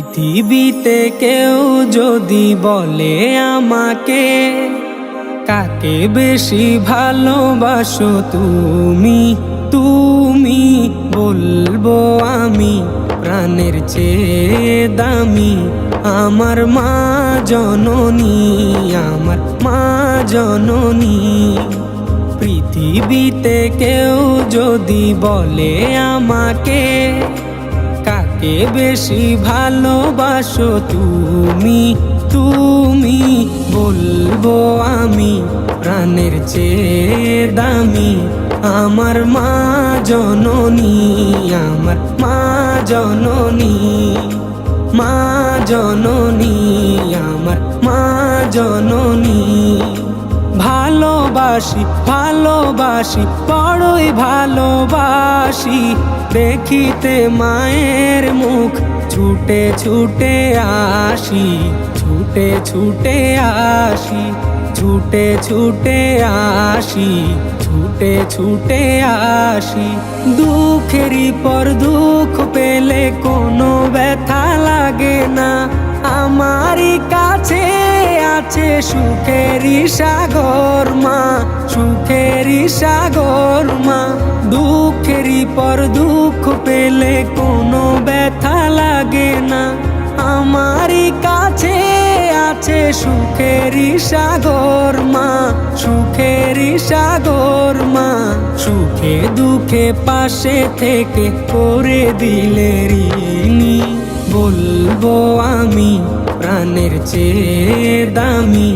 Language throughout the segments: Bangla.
পৃথিবীতে কেউ যদি বলে আমাকে, কাকে বেশি ভালোবাসো তুমি, তুমি বলবো আমি প্রাণের চেয়ে দামি আমার মা জননী, আমার মা জননী। পৃথিবীতে কেউ যদি বলে আমাকে, কাকে বেশি ভালোবাসো তুমি, তুমি বলবো আমি প্রাণের চেয়ে দামি আমার মা জননী, আমার মা জননী, মা জননী, আমার মা জননী। ভালোবাসি ভালোবাসি বড়ই ভালোবাসি, দেখিতে মায়ের মুখ ছুটে ছুটে আসি, ছুটে ছুটে আসি, ছুটে ছুটে আসি, ছুটে ছুটে আসি। দুঃখেরই পর দুঃখ পেলে কোনো ব্যথা লাগে না, আমারই কাছে আছে সুখেরই সাগর মা, সুখেরই সাগর মা। দুঃখেরই পর দুঃখ পেলে কোনো ব্যথা লাগে না, আমারই কাছে আছে সুখেরই সাগর মা, সুখেরই সাগর মা। সুখে দুঃখে পাশে থেকে করে দিলে ঋণী, বলবো আমি প্রাণের চেয়ে দামি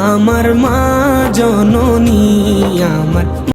আমার মা জননী, আমার